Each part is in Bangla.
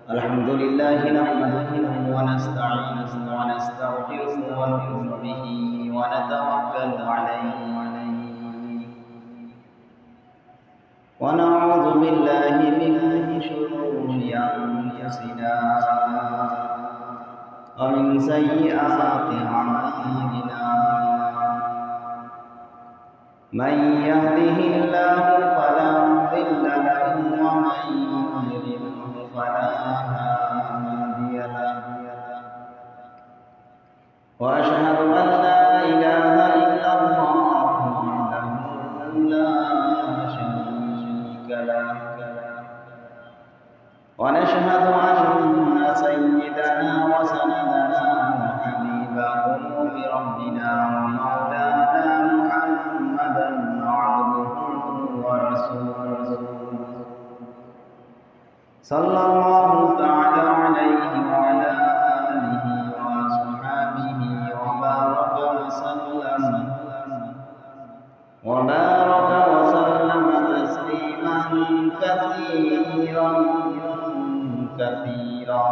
الحمد لله نحمده ونستعينه ونستغفره ونؤمن به ونتوكل عليه ونعوذ بالله من شرور أنفسنا ومن سيئات أعمالنا من يهده الله فلا مضل له ومن يضلل فلا هادي له وأشهد أن لا إله إلا الله وحده لا شريك له ونشهد أن سيدنا وسندنا وحبيب قلوب ربنا ومولانا محمدا عبده ورسوله صلى الله تعالى عليه وعلى آله وصحبه وبارك وسلم تسليما كثيرا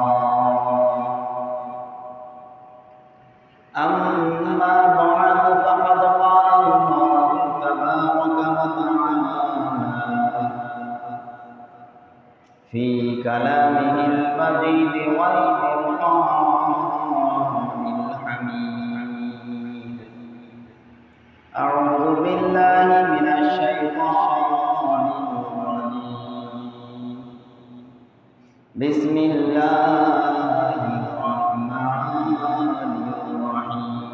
أما بعد فقد قال الله تبارك وتعالى في كلامه المجيد والقرآن الحميد أعوذ بالله من الشيطان الرجيم بسم الله الرحمن الرحيم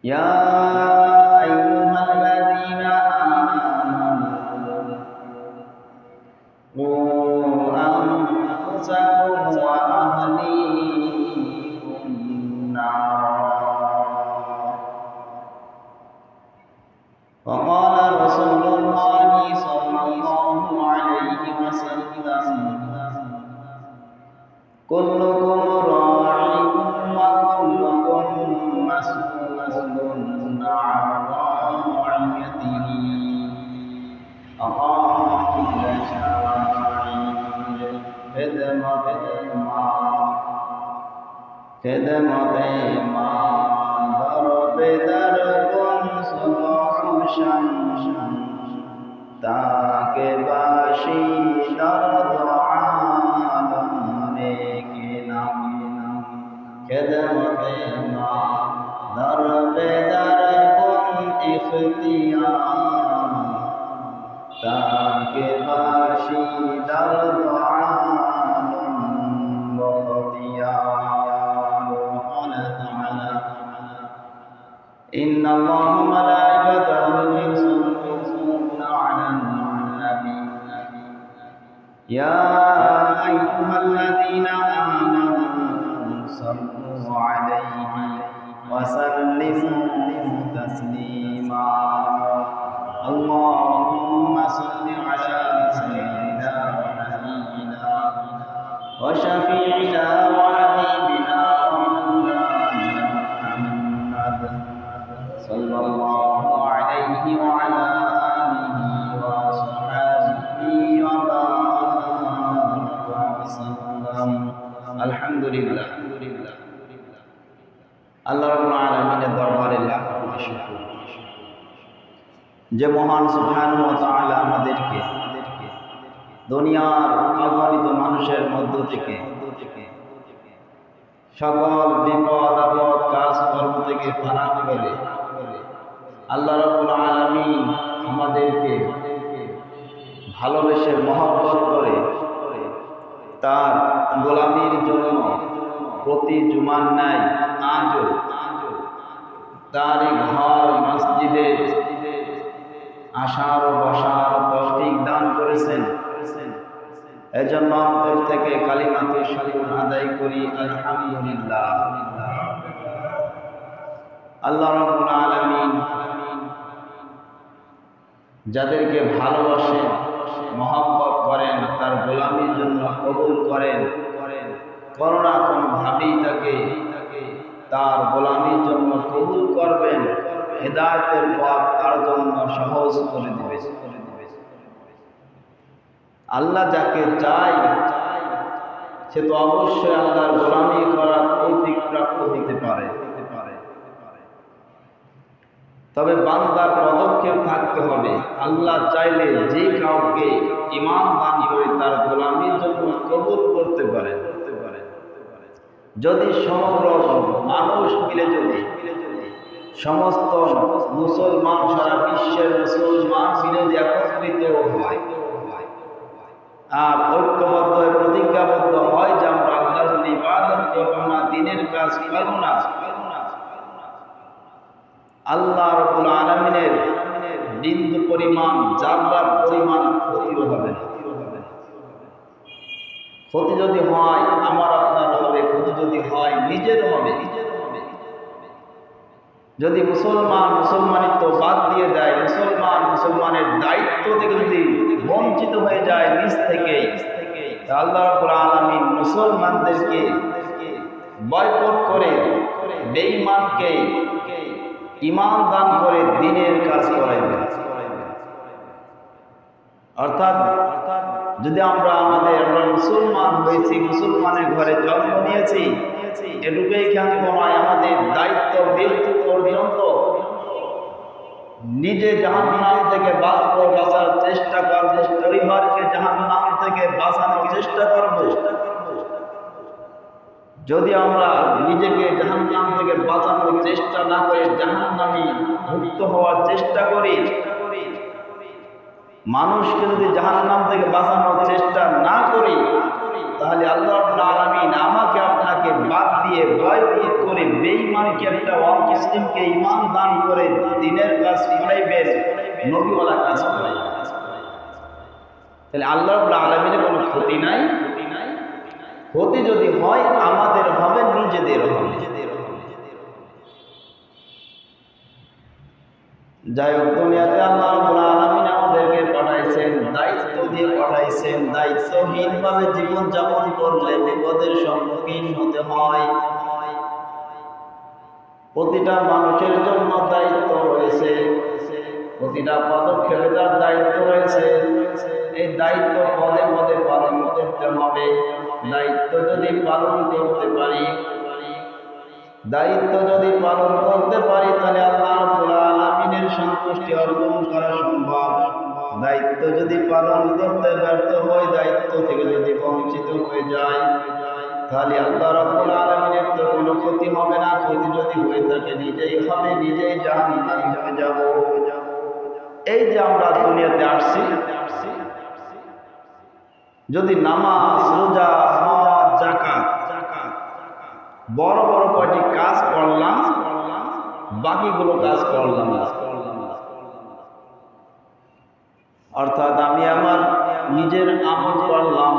يا أيها الذين آمنوا قوا أنفسكم وأهليكم نارا وقال رسول الله صلى الله عليه وسلم كلكم راع وكلكم مسؤول عن رعيته أقام كل شاعر خدمة ما ضرب دركم صبح شمس তাকে বাসি দর্দ আলম নেকে নাম খেদমতে মা দরবে দরকুম ইখতিয়ার তাকে বাসি দর্দ আলম বখতিয়ার قال تعالى إن الله ملائكته يصلون على النبي يا أيها الذين آمنوا صلوا عليه وسلموا تسليما اللهم صل على سيدنا ونبينا وشفيعنا وحبيبنا ومولانا محمد صلى الله عليه وعلى آله وصحبه وبارك وسلم الحمد لله আল্লাহ রাব্বুল আলামিনের দরবারে লাখ কোটি শুকর যে মহান সুবহানাহু ওয়া তাআলা আমাদেরকে দুনিয়ার অগণিত মানুষের মধ্য থেকে সকল বিপদ আপদ কাজ কর্ম থেকে পানাহ করে আল্লাহ রাব্বুল আলামিন আমাদেরকে ভালোবেসে মহব্বত করে তার গোলামীর জন্য প্রতি জুমার ন্যায় আজও তার ঘর মসজিদে আসার ও বসার তৌফিক দান করেছেন এজন্য অন্তর থেকে কালিমাতুশ শুকর আদায় করি আলহামদুলিল্লাহ আল্লাহ রাব্বুল আলামিন যাদেরকে ভালোবাসেন মহব্বত করেন তার গোলামীর জন্য কবুল করেন কোনো না কোনোভাবেই তাকে তার গোলামীর জন্য কবুল করবেন হেদায়েতের পথ তার জন্য সহজ করে দিবেন আল্লাহ যাকে চায় সে তো অবশ্যই আল্লাহর গোলামি করার তৌফিক প্রাপ্ত হতে পারে। তবে বান্দার পদক্ষেপ থাকতে হবে। আল্লাহ চাইলে যে কাউকে ঈমান দান করে তার গোলামির জন্য কবুল করতে পারে। যদি সমগ্র মানুষ মিলে যদি সমস্ত মুসলমান সারা বিশ্বের মুসলমান মিলে যদি একত্রিত হয় আর ঐক্যবদ্ধ হয়ে প্রতিজ্ঞাবদ্ধ হয় যে আমরা আল্লাহর ইবাদত করব না, দ্বীনের কাজ করব না, আল্লাহ রাব্বুল আলামিনের বিন্দু পরিমাণ জাররা পরিমাণ ক্ষতিও হবে না। ক্ষতি যদি হয় আমার আপনার হবে, ক্ষতি যদি হয় নিজের হবে। যদি মুসলমানিত্ব বাদ দিয়ে দেয়, মুসলমানের দায়িত্ব থেকে যদি বঞ্চিত হয়ে যায় নিজ থেকে, আল্লাহ রাব্বুল আলামিন মুসলমানদেরকে বয়কট করে বেঈমানকে ঈমান দান করে দ্বীনের কাজ করাইবে। অর্থাৎ যদি আমরা মুসলমান হয়েছি, মুসলমানের ঘরে জন্ম নিয়েছি, এটুকুই খ্যাত নয়, আমাদের দায়িত্ব মৃত্যু পর্যন্ত নিজে জাহান্নাম থেকে বাঁচার চেষ্টা করব, পরিবারকে জাহান্নাম থেকে বাঁচানোর চেষ্টা করব। যদি আমরা নিজেকে জাহান্নাম থেকে বাঁচানোর চেষ্টা না করে জাহান্নামী মুক্ত হওয়ার চেষ্টা করি, মানুষকে যদি জাহান্নাম থেকে বাঁচানোর চেষ্টা না করি, তাহলে আল্লাহ রাব্বুল আলামিন আমাকে আপনাকে বাদ দিয়ে বয়কট করে বেঈমানকে একটা অমুসলিমকে ঈমান দান করে দ্বীনের কাজ করাইবেন, নবীওয়ালা কাজ করাইবেন। তাহলে আল্লাহ রাব্বুল আলামিনের কোনো ক্ষতি নাই। ক্ষতি যদি হয় আমাদের হবে, নিজেদের হবে। যাই হোক, দুনিয়াতে আল্লাহ রাব্বুল আলামিন আমাদেরকে পাঠাইছেন, দায়িত্ব দিয়ে পাঠাইছেন। দায়িত্বহীনভাবে জীবন যাপন করলে বিপদের সম্মুখীন হতে হয়। প্রতিটা মানুষের জন্য দায়িত্ব রয়েছে, প্রতিটা পদক্ষেপে তার দায়িত্ব রয়েছে। এই দায়িত্ব পদে পদে পালন করতে হবে। দায়িত্ব যদি পালন করতে পারি, তাহলে আল্লাহ রাব্বুল আলামিনের সন্তুষ্টি অর্জন করা সম্ভব। দায়িত্ব যদি পালন করতে ব্যর্থ হয়, দায়িত্ব থেকে যদি বঞ্চিত হয়ে যায়, তাহলে আল্লাহ রাব্বুল আলামিনের তো কোনো ক্ষতি হবে না। ক্ষতি যদি হয়ে থাকে নিজেই হবে, নিজেই জাহান্নামে হয়ে যাব। এই যে আমরা দুনিয়াতে আসছি, যদি নামাজ, রোজা, হজ, যাকাত বড় বড় কয়টি কাজ করলাম, বাকিগুলো কাজ করলাম না। অর্থাৎ আমি আমার নিজের আমল করলাম,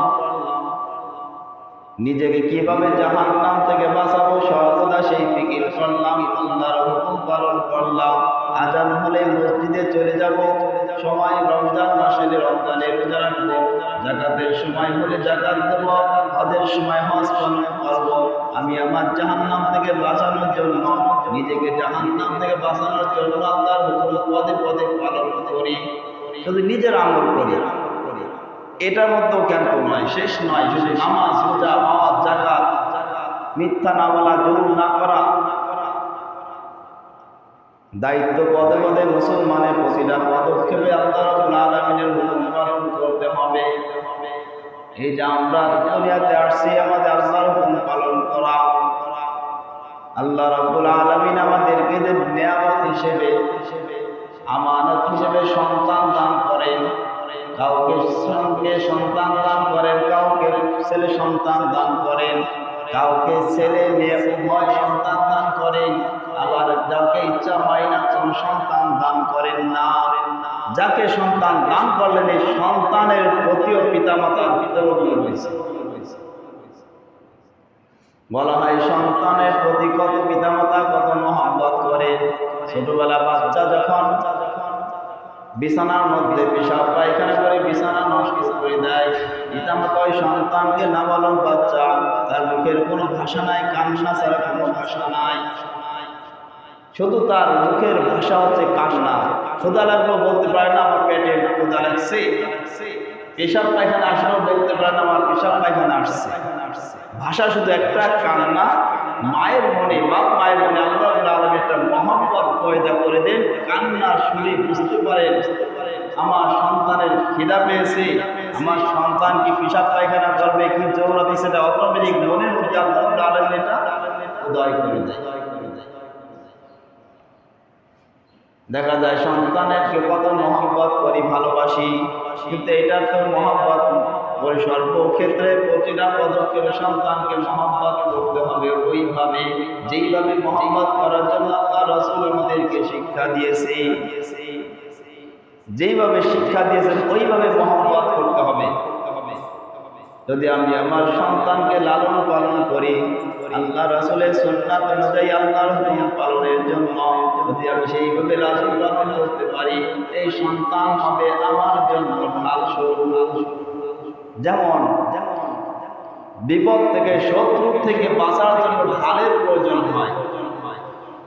নিজেকে কিভাবে জাহান্নাম থেকে বাঁচাবো সর্বদা সেই ফিকির করলাম, আল্লাহর হুকুম পালন করলাম। আজান হলে মসজিদে চলে যাব, সময় রমজান মাসে রমজানের রোজা রাখবো, যাকাতের সময় হলে যাকাত দেব, হজের সময় হজ পালন করব। আমি আমার জাহান্নাম থেকে বাঁচানোর জন্য, নিজেকে জাহান্নাম থেকে বাঁচানোর জন্য আল্লাহর হুকুম পদে পদে পালন করি। শুধু নিজের আমল করি, এটার মধ্যেও কিন্তু নয়, শেষ নয়। শুধু নামাজ, রোজা, হজ, যাকাত, মিথ্যা না বলা, জুলুম না করা, দায়িত্ব পদে পদে মুসলমানের প্রতিটা পদক্ষেপে আল্লাহ রাব্বুল আলামিনের হুকুম পালন করতে হবে। এই যে আমরা দুনিয়াতে আসছি, আমাদের আল্লাহর হুকুম পালন করা। আল্লাহ রাব্বুল আলামিন আমাদেরকে যে নিয়ামত হিসেবে, আমানত হিসেবে সন্তান দান করেন। কাউকে সন্তান দান করেন, কাউকে ছেলে সন্তান দান করেন, কাউকে ছেলে মেয়ে উভয় সন্তান দান করেন। আবার যাকে ইচ্ছা হয় না কোন সন্তান দান করেন না। যাকে সন্তান দান করলেন, এই সন্তানের প্রতিও পিতামাতার বিতরণ রয়েছে। বলা হয় সন্তানের প্রতি কত পিতামাতা কত মহব্বত করে। ছোটবেলা বাচ্চা যখন বিছানার মধ্যে পেশাব পায়খানা করে বিছানা নষ্ট করে দেয়, পিতামাতা ওই সন্তানকে নাবালক বাচ্চা, তার মুখের কোনো ভাষা নাই, কান্না ছাড়া কোনো ভাষা নাই, শুধু তার মুখের ভাষা হচ্ছে কান্না। ক্ষুধা লাগলো বলতে পারে না, আমার পেটে ক্ষুধা লাগছে। পেশাব পায়খানা আসলেও বলতে পারে না আমার পেশাব পায়খানা আসছে। ভাষা শুধু একটা, কান্না। মায়ের মনে, বাপ মায়ের মনে আল্লাহ রাব্বুল আলামিন একটা মহব্বত পয়দা করে দেন, কান্না শুনে বুঝতে পারেন আমার সন্তানের খিদা পেয়েছে, আমার সন্তান কি পেশাব পায়খানা করবে, কি জরুরত, সেটা অটোমেটিক মনের মধ্যে আল্লাহ রাব্বুল আলামিন এটা উদয় করে দেয়। দেখা যায় সন্তানেরকে কত মহব্বত করি, ভালোবাসি, কিন্তু এটার তো মহব্বত ওই সর্বক্ষেত্রে প্রতিটা পদক্ষেপে সন্তানকে মহব্বত করতে হবে ওইভাবে যেইভাবে মহব্বত করার জন্য আল্লাহ রাসূল আমাদেরকে শিক্ষা দিয়েছে। যেইভাবে শিক্ষা দিয়েছেন ওইভাবে মহব্বত করতে হবে। যদি আমি আমার সন্তানকে লালন পালন করি আল্লাহ রাসূলের সুন্নাত অনুযায়ী আল্লাহর হুকুম পালনের জন্য, যদি আমি সেইভাবে লালন পালন করতে পারি, এই সন্তান হবে আমার জন্য ঢাল স্বরূপ। যেমন বিপদ থেকে, শত্রু থেকে বাঁচার জন্য ঢালের প্রয়োজন হয়।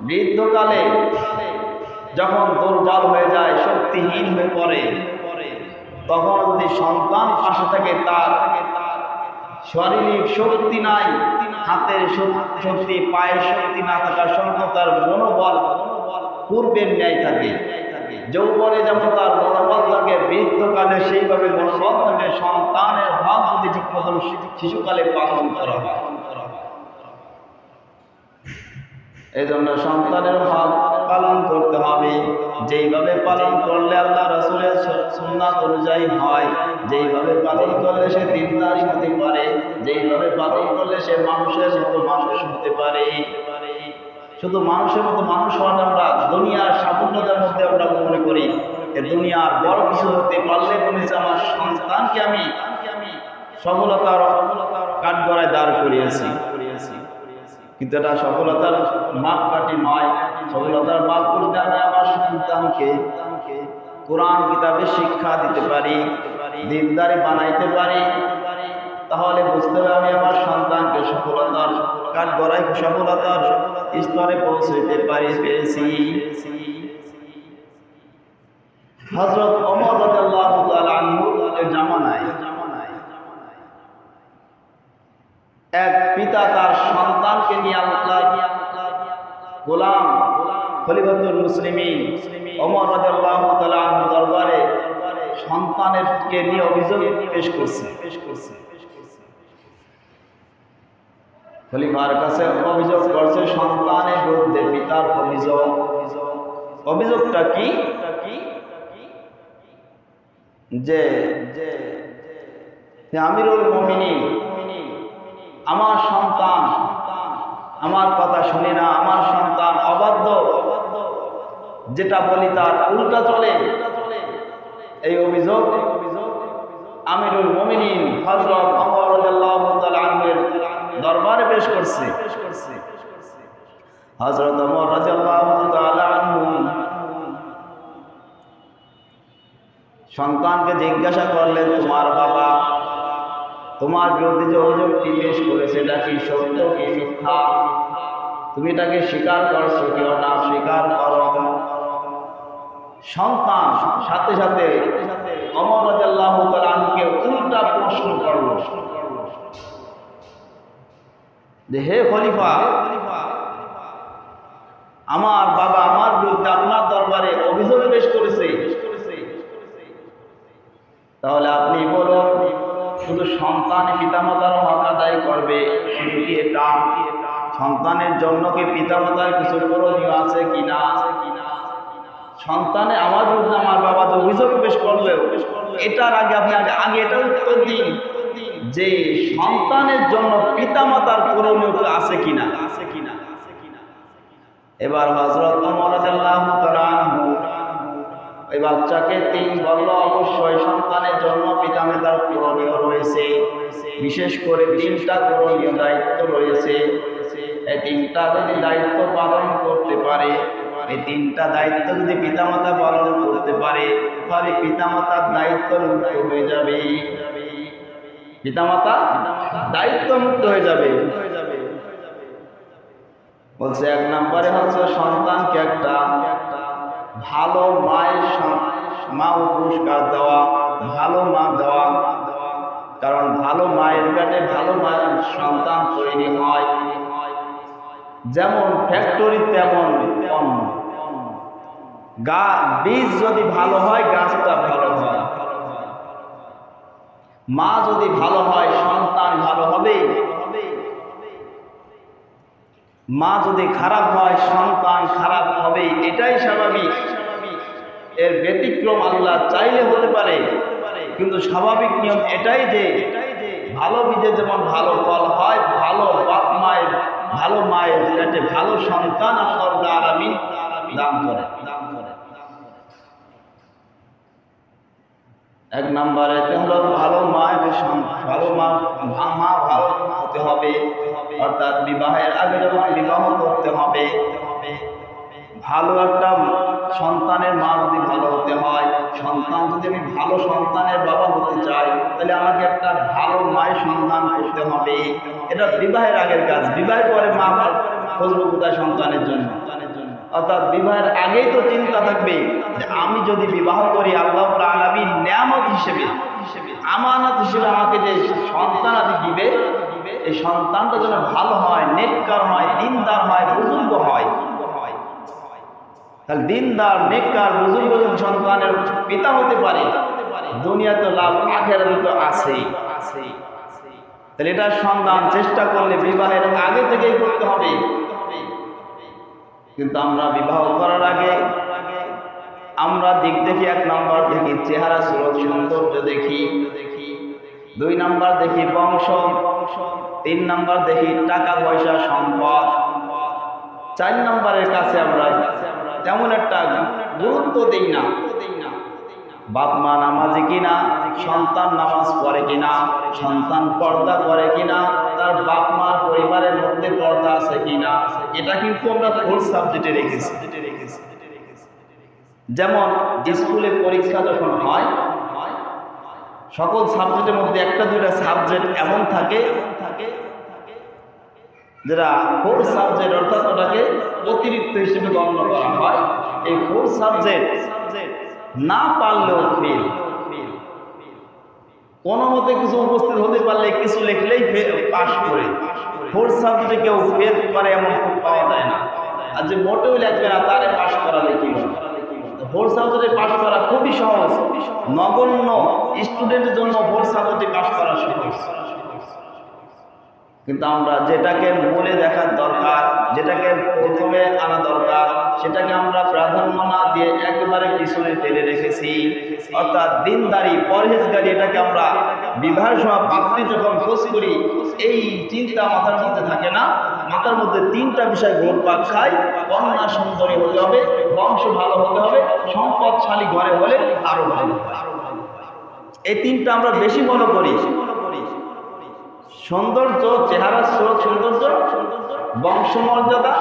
বৃদ্ধকালে যখন দুর্বল হয়ে যায়, শক্তিহীন হয়ে পড়ে, তখন যদি সন্তান পাশে থাকে, তার শারীরিক শক্তি নাই, হাতের শক্তি, পায়ের শক্তি না থাকার সত্ত্বেও তার মনোবল পূর্বের ন্যায় থাকে। যৌবনে যেমন তার মনোবল থাকে, বৃদ্ধকালে সেইভাবে মনোবল থাকে। সন্তানের হক যদি ঠিক মতন শিশুকালে পালন করা হয়, এই জন্য সন্তানের হক পালন করতে হবে। যেইভাবে পালন করলে আল্লাহ রাসূলের সুন্নাত অনুযায়ী হয়, যেইভাবে পালন করলে সে দিনদারি হতে পারে, যেইভাবে পালন করলে সে মানুষের মতো মানুষ হতে পারে। শুধু মানুষের মতো মানুষ হওয়াটা আমরা দুনিয়ার সাফল্যতার মধ্যে আমরা মনে করি, এ দুনিয়ার বড় কিছু হতে পারলে মনে হচ্ছে আমার সন্তানকে আমি সফলতার কাঠগড়ায় দাঁড় করিয়েছি। কিন্তু এটা সফলতার মাপকাঠি নয়। সফলতার মাপ করতে আমি আমার সন্তানকে কোরআন কিতাবের শিক্ষা দিতে পারি, দিনদারি বানাইতে পারি, তাহলে বুঝতে হবে আমি আমার সন্তানকে সফলতার কাঠগড়ায়, সফলতার স্তরে পৌঁছতে পেরেছি। হযরত ওমর রাদিয়াল্লাহু তাআলা আনহুর জামানায় এক পিতা তার সন্তানকে নিয়ে আল্লাহর গোলাম খলিফাতুল মুসলিমিন ওমর রাদিয়াল্লাহু তাআলা আনহু দরবারে সন্তানেরকে নিয়ে অভিযোগ পেশ করছে। খলিফার কাছে অভিযোগ করছে সন্তানের বিরুদ্ধে পিতার অভিযোগ। অভিযোগটা কি? যে আমিরুল মুমিনিন আমার সন্তান আমার কথা শুনে না, আমার সন্তান অবাধ্য, যেটা বলি তার উল্টা চলে। এই অভিযোগ আমিরুল মুমিনিন হযরত ওমর রাদিয়াল্লাহু তাআলা আনহুর দরবারে পেশ করছে। হযরত ওমর রাদিয়াল্লাহু তাআলা আনহু সন্তানকে জিজ্ঞাসা করলেন, তোমার বাবা তোমার বিরুদ্ধে যে অভিযোগটি পেশ করেছে এটা কি সত্য কি মিথ্যা? তুমি এটাকে স্বীকার করছো কেউ না স্বীকার করো? সন্তান সাথে সাথে ওমর রাদিয়াল্লাহু তাআলা আনহুকে উল্টা প্রশ্ন করল যে হে খলিফা, আমার বাবা আমার বিরুদ্ধে আপনার দরবারে অভিযোগ পেশ করেছে, তাহলে আপনি বলুন শুধু সন্তান পিতামাতার হক আদায় করবে, শুধু কি এটা সন্তানের জন্য কি পিতামাতার কিছু করণীয় আছে কিনা? সন্তানে আমার বিরুদ্ধে আমার বাবা যে অভিযোগ পেশ করবে, এটার আগে আপনি আগে এটা উত্তর দিন যে সন্তানের জন্য পিতামাতার করণীয় আছে কিনা। এবার হযরত ওমর রাদিয়াল্লাহু তাআলা আনহু ওই বাচ্চাকে বলল, অবশ্যই সন্তানের জন্য পিতামাতার করণীয় রয়েছে, বিশেষ করে 3টা করণীয় দায়িত্ব রয়েছে। এই 3টা যদি দায়িত্ব পালন করতে পারে, এই 3টা দায়িত্ব যদি পিতামাতা পালন করতে পারে, তাহলে পিতামাতার দায়িত্ব মুক্ত হয়ে যাবে, পিতামাতা দায়িত্ব মুক্ত হয়ে যাবে। বলছে 1 নম্বরে হচ্ছে সন্তানকে একটা ভালো মায়ের মা পুরস্কার দেওয়া, ভালো মা দেওয়া, কারণ ভালো মায়ের পেটে ভালো মায়ের সন্তান তৈরি হয়। যেমন ফ্যাক্টরি তেমন পণ্য। বীজ যদি ভালো হয় গাছটা ভালো হয়, মা যদি ভালো হয় সন্তান ভালো হবে, মা যদি খারাপ হয় সন্তান খারাপ হবে, এটাই স্বাভাবিক। এর ব্যতিক্রম আল্লাহ চাইলে হতে পারে, কিন্তু স্বাভাবিক নিয়ম এটাই যে ভালো বীজে যেমন ভালো ফল হয়, ভালো বাপ মায়ের ভালো মায়ের পেটে ভালো সন্তান আল্লাহ রাব্বুল আলামিন দান করে। এক নম্বরে হলো ভালো মায়ের ভালো মা ভালো হতে হবে, অর্থাৎ বিবাহের আগে যখন বিবাহ করতে হবে, ভালো একটা সন্তানের মা যদি ভালো হতে হয়, সন্তান যদি আমি ভালো সন্তানের বাবা হতে চাই, তাহলে আমাকে একটা ভালো মায়ের সন্ধান করতে হবে। এটা বিবাহের আগের কাজ। বিবাহের পরে মা খুঁজবো কোথায় সন্তানের জন্য। অর্থাৎ বিবাহের আগেই তো চিন্তা থাকবে যে আমি যদি বিবাহ করি, আল্লাহ রাব্বুল আলামিন নিয়ামত হিসেবে, আমানত হিসেবে আমাকে যে সন্তান আদি দিবে, এই সন্তানটা যেন ভালো হয়, নেককার হয়, দিনদার হয়, বুজুর্গ হয়। তাহলে দিনদার, নেককার, বুজুর্গ সন্তানের পিতা হতে পারে, দুনিয়া তো লাভ, আখিরাতে তো আছেই। তাহলে এটা সন্ধান চেষ্টা করলে বিবাহের আগে থেকেই করতে হবে। কিন্তু আমরা বিবাহ করার আগে আমরা দিক দেখি, এক নম্বর দেখি চেহারা সুরত সৌন্দর্য দেখি, 2 নম্বর দেখি বংশ, 3 নম্বর দেখি টাকা পয়সা সম্পদ, 4 নম্বরের কাছে আমরা তেমন একটা গুরুত্ব দিই না। বাপ মা নামাজি কিনা, সন্তান নামাজ পড়ে কিনা, সন্তান পর্দা করে কিনা, তার বাপ মার পরিবারের মধ্যে পর্দা আছে কিনা, এটা কিন্তু আমরা 4 সাবজেক্টে রেখেছি। যেমন স্কুলে পরীক্ষা যখন হয়, সকল সাবজেক্টের মধ্যে 1-2টা সাবজেক্ট এমন থাকে যেটা 4 সাবজেক্ট, অর্থাৎ ওটাকে অতিরিক্ত হিসেবে গণ্য করা হয়। এই 4 সাবজেক্ট না পারলেও ফেল, কোনো মতে কিছু উপস্থিত হতে পারলে কিছু লিখলেই পাস করে। 4 সাবজেক্টে কেউ ফেল করে এমন পাওয়া যায় না। আর যে মোটেও লিখবে না তারে পাস করালে কি হবে? 4 সাবজেক্টে পাস করা খুবই সহজ, নগণ্য স্টুডেন্টের জন্য 4 সাবজেক্টে পাস করা সহজ। কিন্তু আমরা যেটাকে মূলে দেখার দরকার, যেটাকে প্রথমে আনা দরকার, সেটাকে আমরা প্রাধান্য না দিয়ে একেবারে পিছনে ফেলে রেখেছি। অর্থাৎ দিনদারি, পরহেজগারি, এটাকে আমরা বিবাহের সময় পাত্রী যখন খোঁজ করি, এই চিন্তা মাথার মধ্যে থাকে না। মাথার মধ্যে 3টা বিষয় ঘুরপাক খায়। কন্যা সুন্দরী হতে হবে, বংশ ভালো হতে হবে, সম্পদশালী ঘরে হলে আরো ভালো। এই 3টা আমরা বেশি মনে করি। সৌন্দর্য, চেহারা সৌন্দর্য, বংশমর্যাদা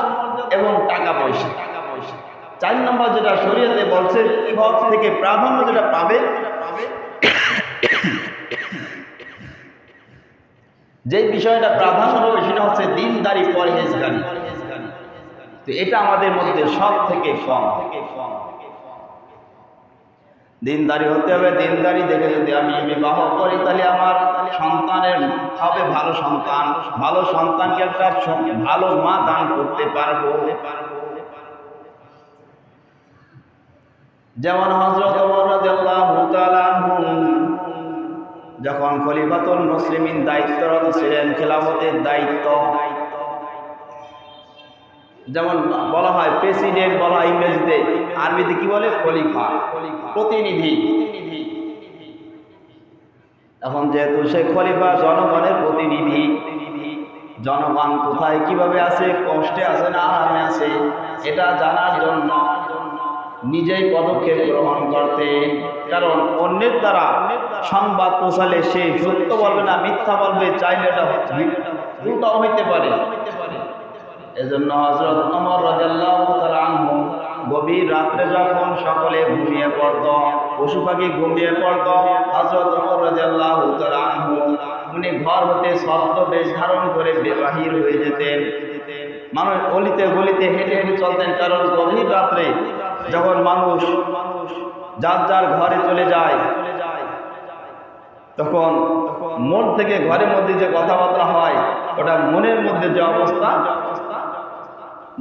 এবং টাকা পয়সা। 4 নম্বর যেটা শরীয়তে বলছে সব থেকে প্রাধান্য যেটা পাবে, যে বিষয়টা প্রাধান্য হবে সেটা হচ্ছে দিনদারি, পরহেজগারি। তো এটা আমাদের মধ্যে সব থেকে কম। দিনদারি হতে হবে। দিনদারি দেখে যদি আমি বিবাহ করি, তাহলে আমার সন্তানের হবে ভালো সন্তান, ভালো সন্তানকে একটা ভালো মা দান করতে পারবো। যেমন হযরত ওমর রাদিয়াল্লাহু তাআলা আনহু যখন খলিফাতুল মুসলিমিন দায়িত্বরত ছিলেন, খেলাফতের দায়িত্ব, যেমন বলা হয় প্রেসিডেন্ট বলা হয় ইংরেজিতে, আরবিতে কি বলে? খলিফা, প্রতিনিধি। এখন যেহেতু সে খলিফা, জনগণের প্রতিনিধি, জনগণ কোথায় কিভাবে আছে, কষ্টে আছে না আরামে আছে, এটা জানার জন্য নিজেই পদক্ষেপ গ্রহণ করতে। কারণ অন্যের দ্বারা সংবাদ পৌঁছালে সে সত্য বলবে না, মিথ্যা বলবে, চাইলে এটা দুটাও হইতে পারে। এজন্য হযরত ওমর রাদিয়াল্লাহু তাআলা আনহু গভীর রাত্রে যখন সকলে ঘুমিয়ে পড়ত, পশু পাখি ঘুমিয়ে পড়ত, হযরত ওমর রাদিয়াল্লাহু তাআলা আনহু উনি ঘর হতে ছদ্মবেশ ধারণ করে বাহির হয়ে যেতেন। মানুষ অলিতে গলিতে হেঁটে হেঁটে চলতেন, কারণ গভীর রাত্রে যখন মানুষ যার যার ঘরে চলে যায়, তখন মন থেকে ঘরের মধ্যে যে কথাবার্তা হয় ওটা মনের মধ্যে যে অবস্থা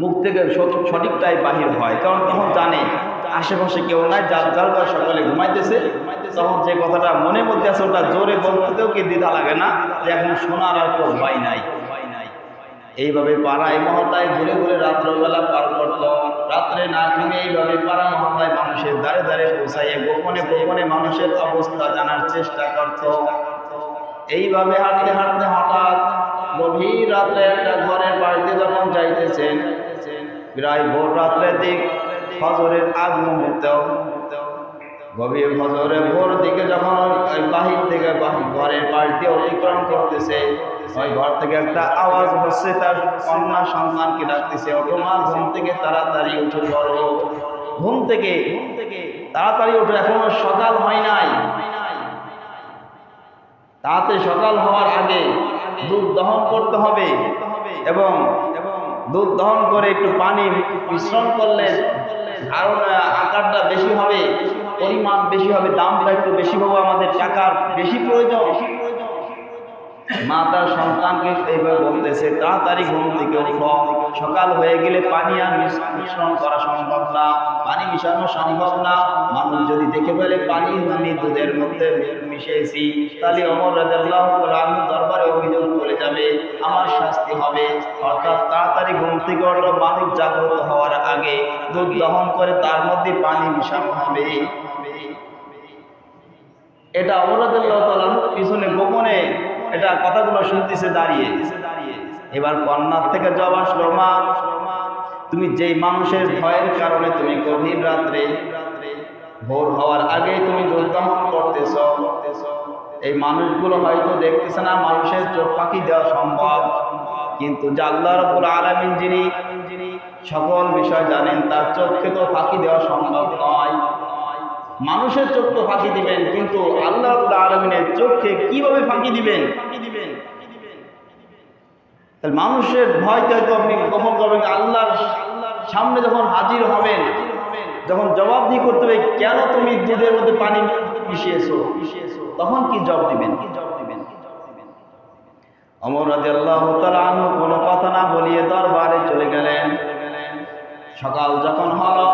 মুখ থেকে সঠিকটাই বাহির হয়, কারণ তখন জানে আশেপাশে কেউ নাই, যার যার ঘর সকলে ঘুমাইতেছে। তখন যে কথাটা মনের মধ্যে আছে ওটা জোরে বলতেও কি দ্বিধা লাগে না, যে এখন শোনার আর কেউ ভয় নাই। এইভাবে পাড়ায় মহল্লায় ঘুরে ঘুরে রাত্রবেলা পার করত। রাত্রে না ঘুমে এইভাবে পাড়া মহল্লায় মানুষের দ্বারে দ্বারে পৌঁছাইয়ে গোপনে গোপনে মানুষের অবস্থা জানার চেষ্টা করত। এইভাবে হাঁটতে হাঁটতে হঠাৎ গভীর রাত্রে একটা ঘরের বাড়িতে যখন যাইতেছেন, প্রায় ভোর রাত্রের দিক, ফজরের আগ মুহূর্ত, গভীর ফজরের ভোর দিকে যখন বাহির থেকে ঘরের বাড়িতে অতিক্রম করতেছে, ওই ঘর থেকে একটা আওয়াজ হচ্ছে, তার কন্যা সন্তানকে ডাকতেছে, ওঠো মা, ঘুম থেকে তাড়াতাড়ি উঠে পড়ো, ঘুম থেকে তাড়াতাড়ি উঠো, এখনো সকাল হয় নাই, তাতে সকাল হওয়ার আগে দুধ দহন করতে হবে, এবং দুধ দহন করে একটু পানি মিশ্রণ করলে আরো আকারটা বেশি হবে, পরিমাণ বেশি হবে, দামটা একটু বেশি হবে, আমাদের টাকার বেশি প্রয়োজন। মা তার সন্তানকে এইভাবে বলতেছে, তাড়াতাড়ি ঘুম থেকে উঠো, সকাল হয়ে গেলে পানি আর মিশ্রণ করা সম্ভব না, পানি মিশানো সম্ভব না, মানুষ যদি দেখে ফেলে পানি আমি দুধের মধ্যে মিশিয়েছি, তাহলে ওমর রাদিয়াল্লাহু তাআলা আনহু দরবারে অভিযোগ চলে যাবে, আমার শাস্তি হবে। অর্থাৎ তাড়াতাড়ি ঘুম থেকে উঠো, মানুষ জাগ্রত হওয়ার আগে দুধ দহন করে তার মধ্যে পানি মিশানো হবে। এটা ওমর রাদিয়াল্লাহু তাআলা পিছনে গোপনে এটা কথাগুলো শুনতেছে দাঁড়িয়ে। এবার কন্যার থেকে জবাব আসলো, মা, তুমি যেই মানুষের ভয়ের কারণে তুমি গভীর রাত্রে ভোর হওয়ার আগে তুমি দুধ দহন করতেছ, এই মানুষগুলো হয়তো দেখতেছে না, মানুষের চোখ ফাঁকি দেওয়া সম্ভব, কিন্তু যে আল্লাহ রাব্বুল আলামিন যিনি সকল বিষয় জানেন, তার চোখকে তো ফাঁকি দেওয়া সম্ভব নয়। মানুষের চোখ তো ফাঁকি দিবেন, কিন্তু আল্লাহ রাব্বুল আলামিনের চোখকে কিভাবে ফাঁকি দিবেন? তাহলে মানুষের ভয়তে হয়তো আপনি গোপন করবেন, আল্লাহর সামনে যখন হাজির হবেন, যখন জবাবদিহি করতে হবে, কেন তুমি দুধের মধ্যে পানি মিশিয়েছো, তখন কি জবাব দিবেন? ওমর রাদিয়াল্লাহু তাআলা আনহু কোনো কথা না বলিয়ে দরবারে চলে গেলেন। সকাল যখন হলো,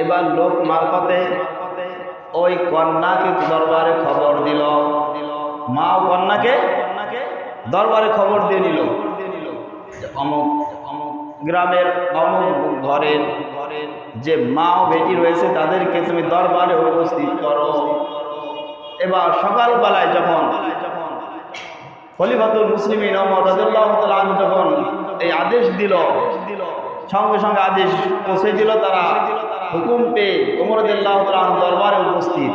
এবার লোক মারফতে ওই কন্যাকে দরবারে খবর দিল, মা ও কন্যাকে দরবারে খবর দিয়ে নিল, অমুক গ্রামের অমুক ঘরের যে মা ও বেটি রয়েছে তাদেরকে তুমি দরবারে উপস্থিত করো। এবার সকালবেলায় যখন খলিফাতুল মুসলিমিন ওমর রাদিয়াল্লাহু তাআলা আনহু যখন এই আদেশ দিল, সঙ্গে সঙ্গে আদেশ পৌঁছে দিল, তারা হুকুম পেয়ে ওমর রাদিয়াল্লাহু তাআলা আনহু দরবারে উপস্থিত।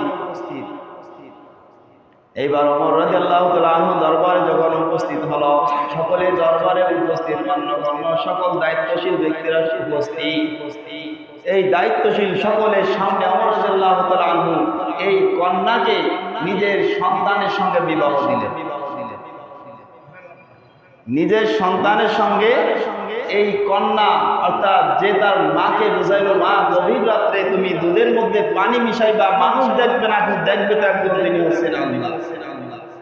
এইবার ওমর রাদিয়াল্লাহু তাআলা আনহু দরবারে যখন উপস্থিত হলো, সকলে দরবারে উপস্থিত, মান্যগণ্য সকল দায়িত্বশীল ব্যক্তিরা উপস্থিত। এই দায়িত্বশীল সকলের সামনে ওমর রাদিয়াল্লাহু তাআলা আনহু এই কন্যাকে নিজের সন্তানের সঙ্গে বিবাহ দিলেন। নিজের সন্তানের সঙ্গে এই কন্যা, অর্থাৎ যে তার মাকে বুঝাইল, মা, গভীর রাত্রে তুমি দুধের মধ্যে পানি মিশাইবা, মানুষ দেখবে না, দেখবে তো একজন তিনি হচ্ছেন আল্লাহ,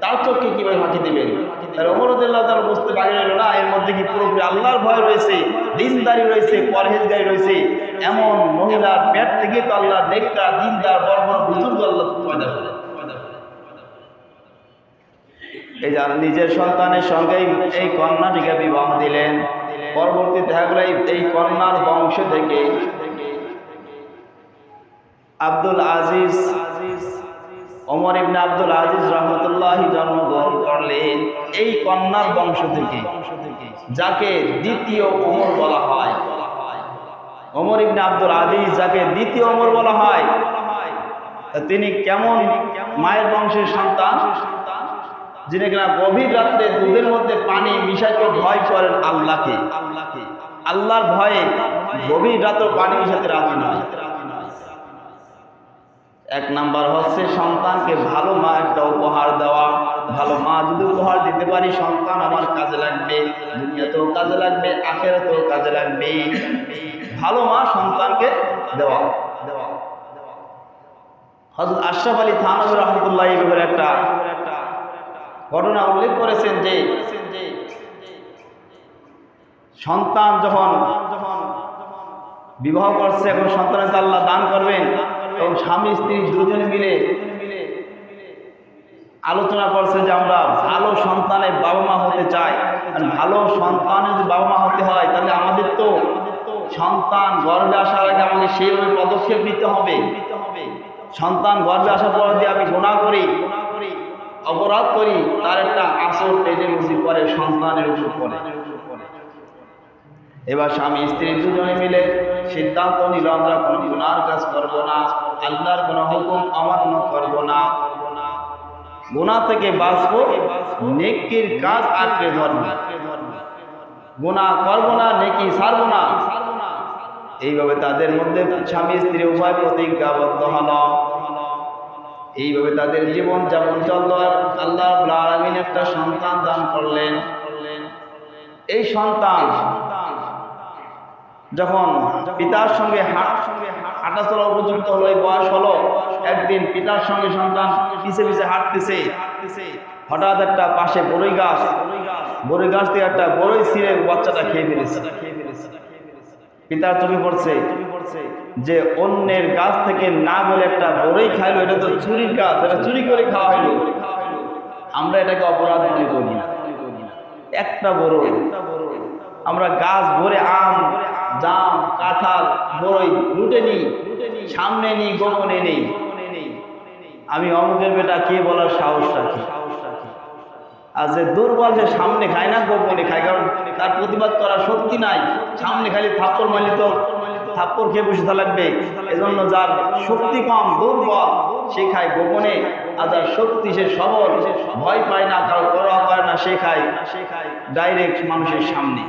তার চোখকে কিভাবে ফাঁকি দিবেন? তার ওমর রাদিয়াল্লাহু তাআলা বুঝতে পারি রইল না, এর মধ্যে কি পুরোপুরি আল্লাহর ভয় রয়েছে, দিনদারি রয়েছে, পরহেজগারি রয়েছে। এমন মহিলার পেট থেকে তো আল্লাহ নেকটা দিনদার বড় বড় বুজুর্গ আল্লাহ পয়দা করে। এই যার নিজের সন্তানের সঙ্গে এই কন্যাটিকে বিবাহ দিলেন। পরবর্তী দেখা গেল এই কন্যার বংশ থেকে আব্দুল আজিজ, ওমর ইবনে আব্দুল আজিজ রাহমাতুল্লাহি জন্মগ্রহণ করলেন এই কন্যার বংশ থেকে, যাকে দ্বিতীয় ওমর বলা হয়। ওমর ইবনে আব্দুল আজিজ যাকে দ্বিতীয় ওমর বলা হয়, তিনি কেমন মায়ের বংশের সন্তান? যিনি কিনা গভীর রাত্রে দুধের মধ্যে পানি মিশাইতে ভয় করেন আল্লাহকে, আল্লাহর ভয়ে গভীর রাতে পানি মিশাতে রাজি নয়। এক নাম্বার হচ্ছে সন্তানকে ভালো মা একটা উপহার দেওয়া। ভালো মা যদি উপহার দিতে পারি, সন্তান আমার কাজে লাগবে, দুনিয়াতেও কাজে লাগবে, আখিরাতেও কাজে লাগবে। ভালো মা সন্তানকে দেওয়া। হযরত আশরাফ আলী থানভী রাহমাতুল্লাহ এই ব্যাপারে একটা ঘটনা উল্লেখ করেছেন যে সন্তান যখন বিবাহ করছে, এখন সন্তানকে আল্লাহ দান করবেন, এবং স্বামী স্ত্রী দুজনে মিলে আলোচনা করছে যে আমরা ভালো সন্তানের বাবা মা হতে চাই। আর ভালো সন্তানের যদি বাবা মা হতে হয় তাহলে আমাদের তো সন্তান গর্ভে আসার আগে আমাকে সেইভাবে পদক্ষেপ নিতে হবে। সন্তান গর্ভে আসার পর দিয়ে আমি গুনাহ করি, অপরাধ করি, তার একটা আসর টেনে করে সন্তানের উপর পড়ে। এবার স্বামী স্ত্রী দুজনে মিলে সিদ্ধান্ত নিল আমরা কোনো গুনার কাজ করব না, আল্লাহর কোনো হুকুম অমান্য করব না, গুনাহ থেকে বাঁচবো, নেকির কাজ আঁকড়ে ধরব, গুনাহ করব না, নেকি ছাড়ব না। এইভাবে তাদের মধ্যে স্বামী স্ত্রী উভয় প্রতিজ্ঞাবদ্ধ হল। এইভাবে তাদের জীবন যেমন চলল। আল্লাহ রাব্বুল আলামিন একটা সন্তান দান করলেন। এই সন্তান যখন পিতার সঙ্গে হাঁটাচলা উপযুক্ত হলো, বয়স হলো, একদিন পিতার সঙ্গে সন্তান পিছে পিছে হাঁটতেছে, হঠাৎ একটা পাশে বড়ই গাছ থেকে একটা বড়ই ছিঁড়ে বাচ্চাটা খেয়ে ফেলেছে। পিতার চোখে পড়ছে যে অন্যের গাছ থেকে না বলে একটা বড়ই খাইলো, এটা তো চুরির কাজ, এটা চুরি করে খাওয়া হইলো। আমরা এটাকে অপরাধ মনে করি না। একটা বড়ই, আমরা গাছ ভরে আম, জাম, কাঁঠাল, বড়ই লুটে নিই, সামনে নিই, গোপনে নেই। আমি অমুকের বেটা কে বলার সাহস রাখি। আর যে দুর্বল সে সামনে খায় না, গোপনে খায়, কারণ তার প্রতিবাদ করার শক্তি নাই। সামনে খালি থাপ্পড় মারলে তো থাপ্পড় খেয়ে বসে লাগবে। এজন্য যার শক্তি কম, দুর্বল, সে খায় গোপনে। আর যার শক্তি, সে সবল, ভয় পায় না, কারো পরোয়া করে না, সে খায় ডাইরেক্ট মানুষের সামনে।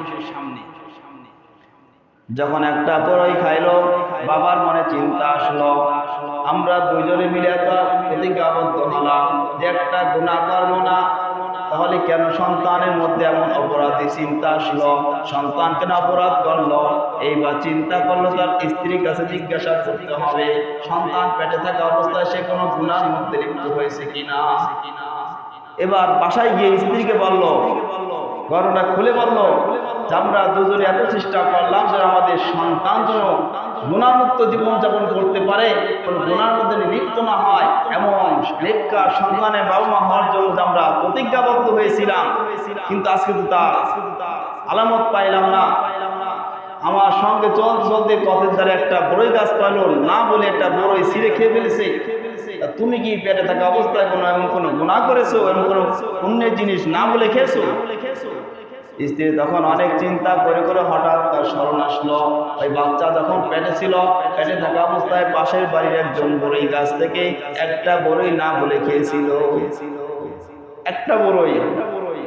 যখন একটা বড়ই খাইলো, বাবার মনে চিন্তা আসলো, আমরা দুইজনে মিলে এত প্রতিজ্ঞাবদ্ধ হলাম যে একটা গুনাহ করবো না, তাহলে কেন সন্তানের মধ্যে এমন অপরাধী চিন্তা আসলো? সন্তান কেন অপরাধ করলো? এইবার চিন্তা করলো তার স্ত্রীর কাছে জিজ্ঞাসা করতে হবে সন্তান পেটে থাকা অবস্থায় সে কোনো গুনার মধ্যে লিপ্ত হয়েছে কিনা। এবার বাসায় গিয়ে স্ত্রীকে বলল, ঘটনা খুলে বলল যে আমরা দুজনে এত চেষ্টা করলাম যে আমাদের সন্তান যেন গুনাহমুক্ত জীবনযাপন করতে পারে, কোনো গুনার মধ্যে লিপ্ত না হয়, এমন নেককার সন্তানের বাবা মা হওয়ার জন্য আমরা প্রতিজ্ঞাবদ্ধ হয়েছিলাম। কিন্তু আজকে তো তা আলামত পাইলাম না। আমার সঙ্গে চলতে পথের ধারে একটা বড়ই গাছ পাইলো, না বলে একটা বড়ই ছিঁড়ে খেয়ে ফেলেছে। তুমি কি পেটে থাকা অবস্থায় এমন কোনো গুনাহ করেছো? এমন কোনো অন্যের জিনিস না বলে খেয়েছো? স্ত্রী তখন অনেক চিন্তা করে হঠাৎ তার স্মরণ আসলো, ওই বাচ্চা যখন পেটে ছিল, পেটে থাকা অবস্থায় পাশের বাড়ির একজন বড়ই গাছ থেকে একটা বড়ই না বলে খেয়েছিল। একটা বড়ই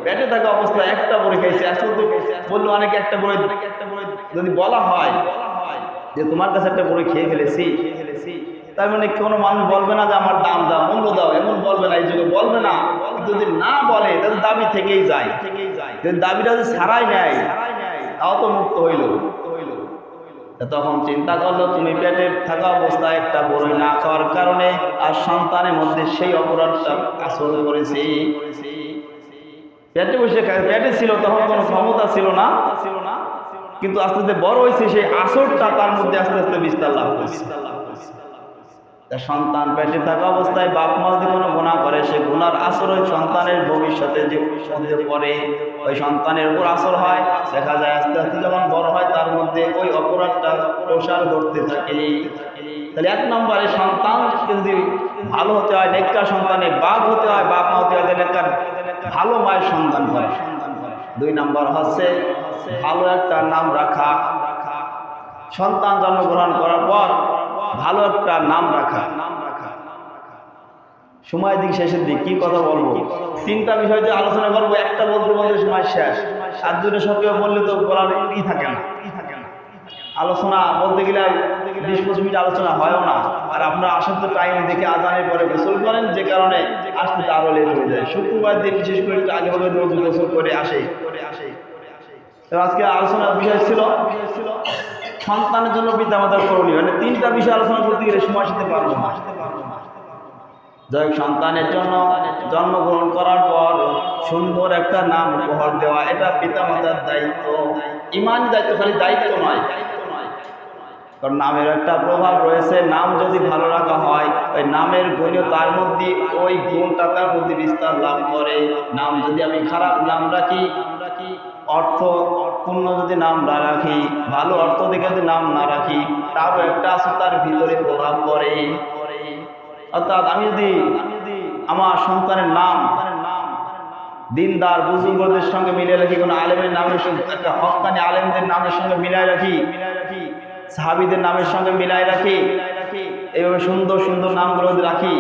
পেটে থাকা অবস্থায় একটা বড়ই খেয়েছে। আসলে বললো অনেকে একটা বড়ই যদি বলা হয় যে তোমার কাছে একটা বড়ই খেয়ে ফেলেছি, তার মানে কোনো মানুষ বলবে না যে আমার দাম দাও, মূল্য দাও, এমন বলবে না, এই যুগে বলবে না। যদি না বলে তাহলে দাবি থেকেই যায়। যদি দাবিটা যদি ছাড়াই নেয় তাও তো মুক্ত হইল। তখন চিন্তা করলো তুমি পেটে থাকা অবস্থায় একটা বড়ই না খাওয়ার কারণে আর সন্তানের মধ্যে সেই অপরাধটা আচরণ করেছি। পেটে বসে পেটে ছিল, তখন কোনো ক্ষমতা ছিল না, কিন্তু আস্তে আস্তে বড় হয়েছে, সেই আসরটা তার মধ্যে আস্তে আস্তে বিস্তার লাভ করেছে। সন্তান পেটে থাকা অবস্থায় বাপ মা যদি কোনো গুনাহ করে, সে গুনার আসর ওই সন্তানের ভবিষ্যতে যে পড়ে, ওই সন্তানের উপর আসর হয়। দেখা যায় আস্তে আস্তে যখন বড় হয় তার মধ্যে ওই অপরাধটা প্রসার করতে থাকে। তাহলে এক নম্বরে সন্তানকে যদি ভালো হতে হয়, নেককার সন্তানের বাপ হতে হয়, বাপ মা হতে হয়, নেককার ভালো মায়ের সন্তান করে। দুই নম্বর হচ্ছে ভালো একটা নাম রাখা। সন্তান জন্মগ্রহণ করার পর ভালো একটা নাম রাখা। সময় দিক শেষের দিক কি কথা বলবো, তিনটা বিষয় যে আলোচনা করবো, একটা বলতে বলতে সময় শেষ। আর দুটো সক্রিয় বললে তো বলার ই থাকে না। আলোচনা বলতে গেলে 20-25 মিনিট আলোচনা হয়ও না। আর আপনারা আসেন তো টাইম দেখে আজানের পরে গোসল করেন, যে কারণে আসতে আরো লেট হয়ে যায়। শুক্রবার দিন বিশেষ করে একটু আগে হবে গোসল করে আসে। তো আজকে আলোচনার বিষয় ছিল সন্তানের জন্য পিতামাতার করণীয়। মানে তিনটা বিষয় আলোচনা করতে গেলে সময় সাথে পারবো না। যাই হোক, সন্তানের জন্য জন্মগ্রহণ করার পর সুন্দর একটা নাম উপহার দেওয়া, এটা পিতামাতার দায়িত্ব। ইমানি দায়িত্ব, খালি দায়িত্ব নয়। কারণ নামের একটা প্রভাব রয়েছে। নাম যদি ভালো রাখা হয়, ওই নামের গুণীয় তার মধ্যে ওই গুণটা তার মধ্যে বিস্তার লাভ করে। নাম যদি আমি খারাপ নাম রাখি, অর্থপূর্ণ যদি নাম না রাখি, ভালো অর্থ দেখে যদি নাম না রাখি, তারও একটা আছে তার ভিতরে প্রভাব পড়ে। অর্থাৎ আমি যদি আমার সন্তানের নাম দিনদার বুজুর্গদের সঙ্গে মিলিয়ে রাখি, কোনো আলেমের নামের সঙ্গে, একটা হক্কানি আলেমদের নামের সঙ্গে মিলাই রাখি, সাহাবীদের নামের সঙ্গে মিলাই রাখি, এইভাবে সুন্দর সুন্দর নামগুলো রাখি,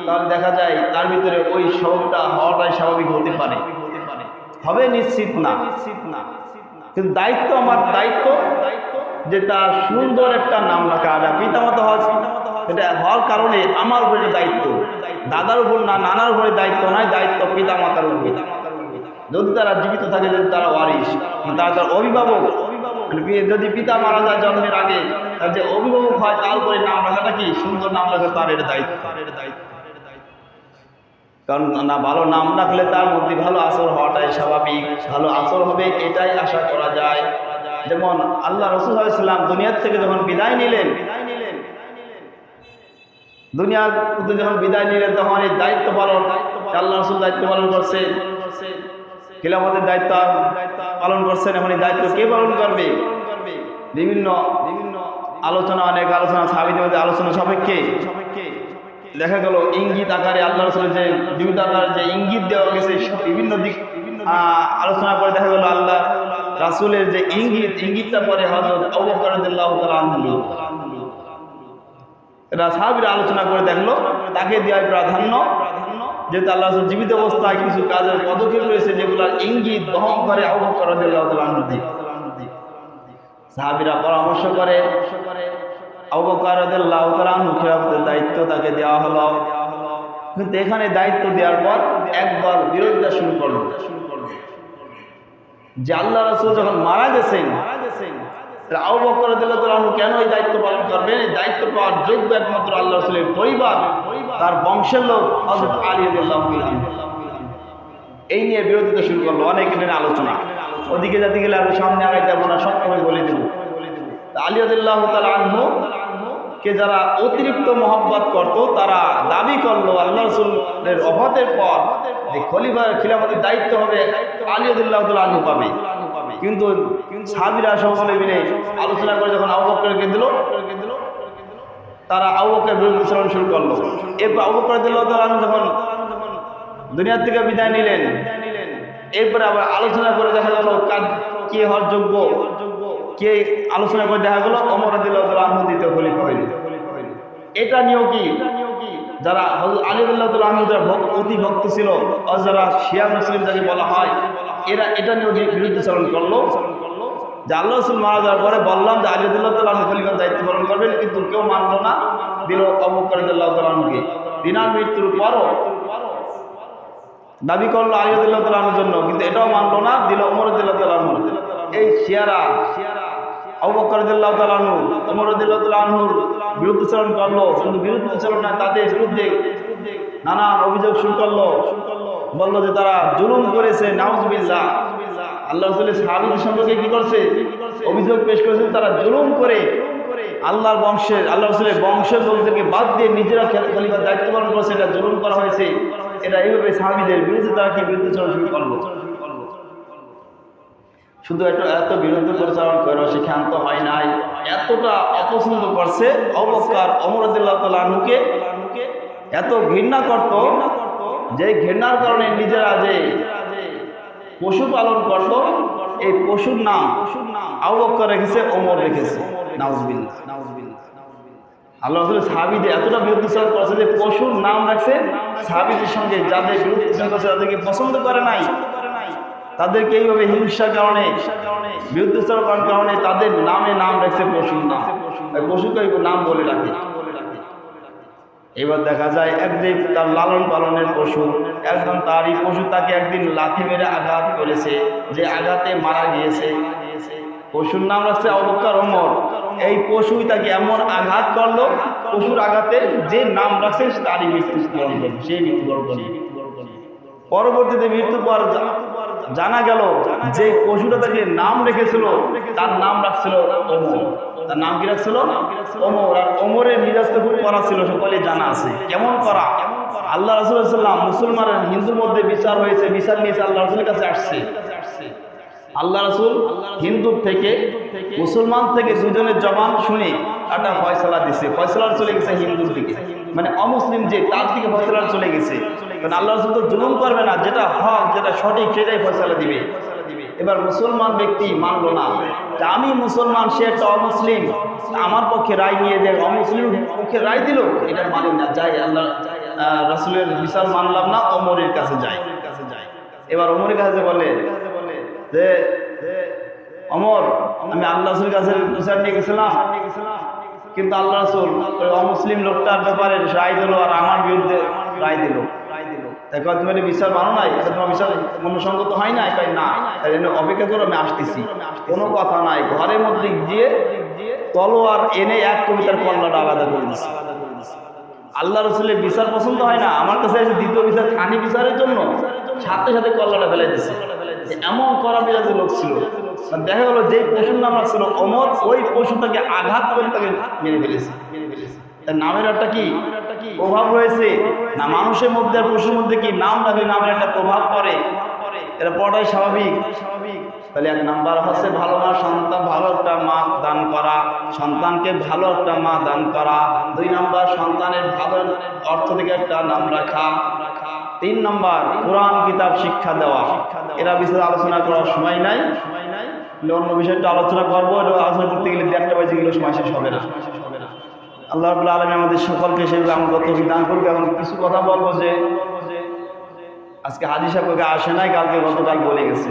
তাহলে দেখা যায় তার ভিতরে ওই স্বভাবটা হওয়াটাই স্বাভাবিক হতে পারে। হবে নিশ্চিত না, কিন্তু দায়িত্ব, আমার দায়িত্ব যে তার সুন্দর একটা নাম রাখা। আর পিতামাতা এটা হওয়ার কারণে আমার উপরে দায়িত্ব, দাদার উপর না, নানার উপরে দায়িত্ব নয়, দায়িত্ব পিতামাতার উপরে। যদি তারা জীবিত থাকে, যদি তারা ওয়ারিশ, তারা তার অভিভাবক, যদি পিতা মারা যায় জন্মের আগে, তার যে অভিভাবক হয় তার উপরে নাম রাখাটা কি সুন্দর নাম রাখা তার এটা দায়িত্ব। কারণ না, ভালো নাম রাখলে তার মধ্যে ভালো আসর হওয়াটাই স্বাভাবিক, ভালো আসর হবে এটাই আশা করা যায়। যেমন আল্লাহ রাসূল সাল্লাল্লাহু আলাইহি ওয়াসাল্লাম দুনিয়ার থেকে যখন বিদায় নিলেন, দুনিয়ার যখন বিদায় নিলেন, তখন এই দায়িত্ব পালন, আল্লাহ রাসূল দায়িত্ব পালন করছে, খিলাফতের দায়িত্ব পালন করছেন। এখন এই দায়িত্ব কে পালন করবে? বিভিন্ন আলোচনা, অনেক আলোচনা, সাহাবীদের মধ্যে আলোচনা সাপেক্ষে দেখা গেল ইঙ্গিত আকারে আল্লাহ রাসূলের যে বিভিন্ন আকারে যে ইঙ্গিত দেওয়া গেছে, বিভিন্ন দিক আলোচনা করে দেখা গেল আল্লাহ রাসূলের যে ইঙ্গিতটা পরে হযরত আবু বকর রাদিয়াল্লাহু তাআলা আনহু, এরা সাহাবীরা আলোচনা করে দেখলো তাকে দেওয়ার প্রাধান্য, যেহেতু আল্লাহ রাসূল জীবিত অবস্থায় কিছু কাজের পদক্ষেপ রয়েছে যেগুলোর ইঙ্গিত বহন করে আবু বকর রাদিয়াল্লাহু তাআলা আনহু। সাহাবীরা পরামর্শ করে আবু বকর রাদিয়াল্লাহু তাআলা আনহু খিলাফতের দায়িত্ব তাকে দেওয়া হলো। কিন্তু এখানে দায়িত্ব দেওয়ার পর একদল বিরোধিতা শুরু করলো যে আল্লাহ রাসূল যখন মারা গেছেন, আবু বকর রাদিয়াল্লাহু তাআলা আনহু কেন এই দায়িত্ব পালন করবেন? এই দায়িত্ব পাওয়ার যোগ্য একমাত্র আল্লাহ রাসূলের পরিবার, তার বংশের লোক হযরত আলী রাদিয়াল্লাহু আনহু। এই নিয়ে বিরোধিতা শুরু করলো, অনেক দিনের আলোচনা। ওদিকে যেতে গেলে আর সামনে আগাইতে পারবো না, সব সময় বলে দেব। আলী রাদিয়াল্লাহু তাআলা আনহু কে যারা অতিরিক্ত মহব্বত করত, তারা দাবি করলো আল্লাহ রাসূলের ওফাতের পর যে খলিফার খিলাফতের দায়িত্ব হবে আলী রাদিয়াল্লাহু তাআলা আনহু পাবে। কিন্তু সাহাবীরা সকলে মিলে আলোচনা করে যখন আবু বকরকে দিল, তারা আবু বকরের বিরুদ্ধে চলন শুরু করলো। এরপর আবু বকর রাদিয়াল্লাহু তাআলা আনহু যখন দুনিয়া থেকে বিদায় নিলেন, এরপরে আবার আলোচনা করে দেখা গেল কে হওয়ার যোগ্য, কে আলোচনা করে দেখা গেল ওমর রাদিয়াল্লাহু তাআলা আনহু দ্বিতীয় খলিফা হইল। এটা নিয়েও কি যারা হযরত আলী রাদিয়াল্লাহু তাআলা আনহু যারা অতি ভক্ত ছিল, যারা শিয়া মুসলিম যাকে বলা হয়, এরা এটা নিয়েও বিরুদ্ধে চলন করলো যে আল্লাহ রাসূল মারা যাওয়ার পরে বললাম যে আলী রাদিয়াল্লাহু তাআলা আনহু খলিফার দায়িত্ব পালন করবেন, কিন্তু কেউ মানল না, দিল আবু বকর রাদিয়াল্লাহু তাআলা আনহুকে। দিনার মৃত্যুর পরও দাবি করলো আলী রাদিয়াল্লাহু তাআলা আনহুর জন্য, কিন্তু এটাও মানলো না, দিল ওমর রাদিয়াল্লাহু তাআলা আনহু। এই শিয়ারা আবু বকর রাদিয়াল্লাহু তাআলা আনহু, ওমর রাদিয়াল্লাহু তাআলা আনহুর বিরুদ্ধাচরণ করলো, কিন্তু বিরুদ্ধাচরণ না, তাদের বিরুদ্ধে নানান অভিযোগ শুরু করলো, বললো যে তারা জুলুম করেছে, নাউজুবিল্লাহ। আল্লাহ রাসূলের সাহাবীদের সম্পর্কে কি করছে? অভিযোগ পেশ করেছে তারা জুলুম করে আল্লাহর বংশের, আল্লাহ রাসূলের বংশের লোকদেরকে বাদ দিয়ে নিজেরা খলিফার দায়িত্ব পালন করেছে, এটা জুলুম করা হয়েছে। এটা এইভাবে সাহাবীদের বিরুদ্ধে তারা কি বিরুদ্ধাচরণ শুরু করলো। শুধু এত বিরুদ্ধ প্রচারণ করে সে ক্ষান্ত হয় নাই, এতটা অপছন্দ করছে আবু বকর ওমর রাদিয়াল্লাহু তাআলা আনহুকে, এত ঘৃণা করত যে ঘৃণার কারণে নিজেরা যে পশু পালন করত, এই পশুর নাম আবু বকর রেখেছে, ওমর রেখেছে। নাউজুবিল্লাহ। আল্লাহ রাসূলের সাহাবীদের এতটা বিরুদ্ধাচরণ করেছে যে পশুর নাম রাখছে। সাহাবীদের সঙ্গে যাদের বিরুদ্ধাচরণ করছে, তাদেরকে পছন্দ করে নাই, তাদেরকে এইভাবে হিংসার কারণে, বিরুদ্ধাচরণ করার কারণে তাদের নামে নাম রাখছে পশুর নাম, পশুকে নাম বলে রাখে। এবার দেখা যায় একদিন তার লালন পালনের পশু, একজন তারই পশু তাকে একদিন লাথি মেরে আঘাত করেছে, যে আঘাতে মারা গিয়েছে। পশুর নাম রাখছে আবু বকর ওমর। এই পশুই তাকে এমন আঘাত করলো, পশুর আঘাতে যে নাম রাখছে তারই মৃত্যুবরণ করবে, সেই মৃত্যুবরণ করবে। পরবর্তীতে মৃত্যুর পর জানা গেল যে পশুটা তাকে নাম রেখেছিল তার নাম রাখছিল ওমর। তার নাম কি রাখছিল? ওমর। আর ওমরের মিজাজ তো খুব কড়া ছিল, সকলে জানা আছে। কেমন কড়া? আল্লাহ রাসূল সাল্লাল্লাহু মুসলমান হিন্দুর মধ্যে বিচার হয়েছে, বিচার নিয়েছে, আল্লাহ রাসূলের কাছে আসছে। আল্লাহ রাসূল হিন্দু থেকে মুসলমান থেকে দুজনের জবান শুনে একটা ফয়সালা দিছে, ফয়সালা চলে গেছে হিন্দুর দিকে, মানে অমুসলিম যে তার দিকে ফয়সালা চলে গেছে। কারণ আল্লাহ রাসূল তো জুলুম করবে না, যেটা হক যেটা সঠিক সেটাই ফয়সালা দিবে। এবার মুসলমান ব্যক্তি মানলো না যে আমি মুসলমান, সে একটা অমুসলিম, আমার পক্ষে রায় নিয়ে যে অমুসলিম পক্ষে রায় দিল, এটা মানি না, যাই আল্লাহ রাসূলের বিচার মানলাম না, ওমরের কাছে যাই। এবার ওমরের কাছে বলে যে ওমর, আমি আল্লাহ রাসূলের কাছে বিচার নিয়ে গেছিলাম, কিন্তু আল্লাহ রাসূল ওই অমুসলিম লোকটার ব্যাপারে রায় দিল আর আমার বিরুদ্ধে রায় দিল। তাই কয় তুমি বিচার মানো নাই, এটা তোমার বিচার মনসঙ্গত হয় না? কয় না, তাই জন্য অপেক্ষা করো, আমি আসতেছি। কোনো কথা নাই, ঘরের মধ্যে গিয়ে তলোয়ার এনে এক কবিতার কল্লাটা আলাদা করে দিচ্ছে। আল্লাহ রাসূলের বিচার পছন্দ হয় না, আমার কাছে এসে দ্বিতীয় বিচার খানি বিচারের জন্য সাথে সাথে কল্লাটা ফেলে দিচ্ছে। এমন কড়া মেজাজের লোক ছিল। দেখা গেল যে পশুর নাম ছিল ওমর, ওই পশু তাকে আঘাত করে তাকে মেরে ফেলেছে। তার নামের একটা কি প্রভাব রয়েছে না? মানুষের মধ্যে আর পশুর মধ্যে কি নাম রাখলে নামের একটা প্রভাব পড়ে, এটা পড়াই স্বাভাবিক। তাহলে এক নাম্বার হচ্ছে ভালো মা সন্তান, ভালো একটা মা দান করা, সন্তানকে ভালো একটা মা দান করা। 2 নাম্বার সন্তানের ভালো অর্থ থেকে একটা নাম রাখা। 3 নাম্বার কোরআন কিতাব শিক্ষা দেওয়া। এরা বিষয়ে আলোচনা করার সময় নাই, অন্য বিষয়টা আলোচনা করবো। আলোচনা করতে গেলে 1টা বাজে গেলে সময় শেষ হবে না। আল্লাহ রাব্বুল আলামিন আমাদের সকলকে সেগুলো আমরা তৌফিক দান করুক। এখন কিছু কথা বলবো যে আজকে হাজি সাহেব আসে নাই, কালকে গতকাল বলে গেছে।